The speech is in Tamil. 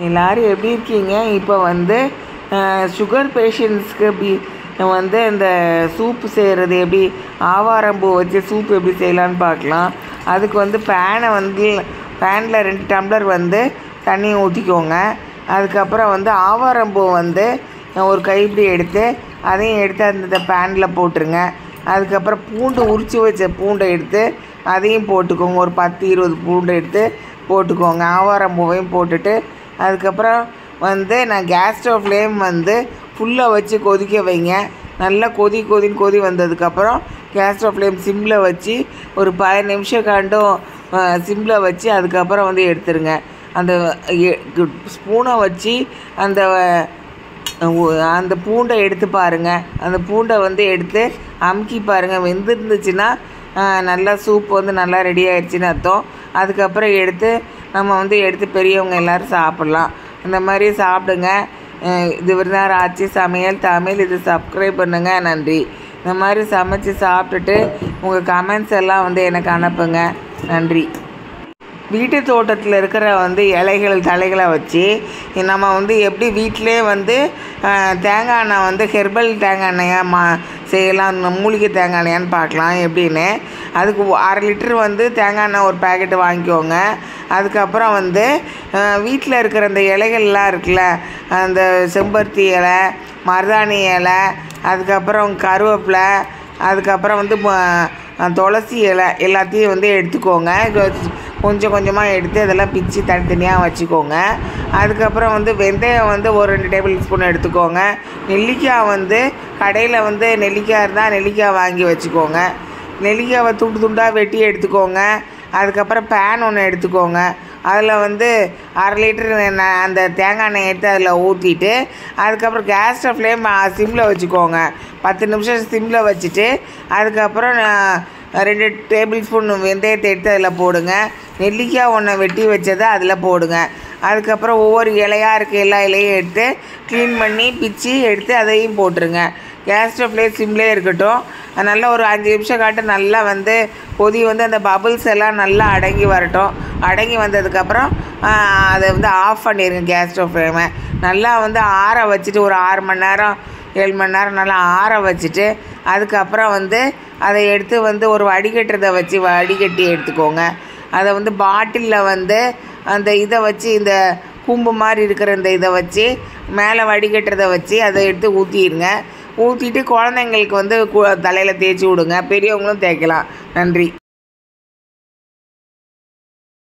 எல்லோரும் எப்படி இருக்கீங்க? இப்போ வந்து சுகர் பேஷண்ட்ஸ்க்கு வந்து இந்த சூப்பு செய்கிறது எப்படி, ஆவாரம்பூ வச்சு சூப்பு எப்படி செய்யலான்னு பார்க்கலாம். அதுக்கு வந்து பேனில் 2 டம்ளர் வந்து தண்ணி ஊற்றிக்கோங்க. அதுக்கப்புறம் வந்து ஆவாரம்பூ வந்து ஒரு கைப்பிடி எடுத்து அதையும் எடுத்து அந்த பேனில் போட்டுருங்க. அதுக்கப்புறம் பூண்டு உரித்து வச்ச பூண்டை எடுத்து அதையும் போட்டுக்கோங்க. ஒரு 10-20 பூண்டு எடுத்து போட்டுக்கோங்க. ஆவாரம்பூவையும் போட்டுட்டு அதுக்கப்புறம் வந்து நான் கேஸ் ஸ்டவ் ஃப்ளேம் வந்து ஃபுல்லாக வச்சு கொதிக்க வைங்க. நல்லா கொதி வந்ததுக்கப்புறம் கேஸ் ஸ்டவ் ஃப்ளேம் சிம்மில் வச்சு ஒரு 10 நிமிஷம் காண்டும் சிம்மில் வச்சு அதுக்கப்புறம் வந்து எடுத்துருங்க. அந்த ஸ்பூனை வச்சு அந்த பூண்டை எடுத்து பாருங்கள். அந்த பூண்டை வந்து எடுத்து அமுக்கி பாருங்கள். வெந்துருந்துச்சுன்னா நல்லா சூப் வந்து நல்லா ரெடி ஆகிடுச்சின்னு அர்த்தம். அதுக்கப்புறம் நம்ம வந்து எடுத்து பெரியவங்க எல்லோரும் சாப்பிட்லாம். இந்த மாதிரி சாப்பிடுங்க. இது விருந்தார் ஆச்சி சமையல் தமிழ். இது சப்ஸ்கிரைப் பண்ணுங்கள். நன்றி. இந்த மாதிரி சமைச்சு சாப்பிட்டுட்டு உங்கள் கமெண்ட்ஸ் எல்லாம் வந்து எனக்கு அனுப்புங்க. நன்றி. வீட்டு தோட்டத்தில் இருக்கிற வந்து இலைகள் தலைகளை வச்சு நம்ம வந்து எப்படி வீட்டிலே வந்து தேங்காய் எண்ணெய் வந்து ஹெர்பல் தேங்காய் எண்ணெயாக செய்யலாம். மூலிகை தேங்காய் எண்ணெயான்னு பார்க்கலாம் எப்படின்னு. அதுக்கு 1/2 லிட்டர் வந்து தேங்காய் எண்ணெய் ஒரு பேக்கெட்டு வாங்கிக்கோங்க. அதுக்கப்புறம் வந்து வீட்டில் இருக்கிற இந்த இலைகள்லாம் இருக்குல்ல, அந்த செம்பருத்தி இலை, மருதாணி இலை, அதுக்கப்புறம் கருவேப்பிலை, அதுக்கப்புறம் வந்து துளசி இலை எல்லாத்தையும் வந்து எடுத்துக்கோங்க. கொஞ்சம் கொஞ்சமாக எடுத்து அதெல்லாம் பிச்சு தனித்தனியாக வச்சுக்கோங்க. அதுக்கப்புறம் வந்து வெந்தயம் வந்து ஒரு 2 டேபிள் ஸ்பூன் எடுத்துக்கோங்க. நெல்லிக்காய் வந்து கடையில் வந்து நெல்லிக்காய் இருந்தால் நெல்லிக்காய் வாங்கி வச்சுக்கோங்க. நெல்லிக்காவை துண்டாக வெட்டி எடுத்துக்கோங்க. அதுக்கப்புறம் பேன் ஒன்று எடுத்துக்கோங்க. அதில் வந்து 1/2 லிட்டர் அந்த தேங்காய் எண்ணெய் எடுத்து அதில் ஊற்றிட்டு அதுக்கப்புறம் கேஸ் ஸ்டவ் ஃப்ளேம் சிம்மில் வச்சுக்கோங்க. 10 நிமிஷம் சிம்மில் வச்சுட்டு அதுக்கப்புறம் 2 டேபிள் ஸ்பூன் வெந்தயத்தை எடுத்து அதில் போடுங்க. நெல்லிக்காய் ஒன்று வெட்டி வச்சதை அதில் போடுங்க. அதுக்கப்புறம் ஒவ்வொரு இலையாக இருக்குது, எல்லா இலையும் எடுத்து க்ளீன் பண்ணி பிச்சு எடுத்து அதையும் போட்டுருங்க. கேஸ் ஸ்டவ் ஃப்ளேம் சிம்லேயே இருக்கட்டும். நல்லா ஒரு 5 நிமிஷம் காட்டு நல்லா வந்து கொதி வந்து அந்த பபுள்ஸ் எல்லாம் நல்லா அடங்கி வரட்டும். அடங்கி வந்ததுக்கப்புறம் அதை வந்து ஆஃப் பண்ணிடுங்க. கேஸ் ஸ்டவ் ஃப்ளேமை நல்லா வந்து ஆற வச்சுட்டு ஒரு 6 மணி நேரம் 7 மணி நேரம் நல்லா ஆற வச்சுட்டு அதுக்கப்புறம் வந்து அதை எடுத்து வந்து ஒரு வடிகட்டி எடுத்துக்கோங்க. அதை வந்து பாட்டிலில் வந்து அந்த இதை வச்சு இந்த கூம்பு மாதிரி இருக்கிற இந்த இதை வச்சு மேலே வடிகட்டுறதை வச்சு அதை எடுத்து ஊற்றிடுங்க. ஊற்றிட்டு குழந்தைங்களுக்கு வந்து தலையில் தேய்ச்சி விடுங்க. பெரியவங்களும் தேய்க்கலாம். நன்றி.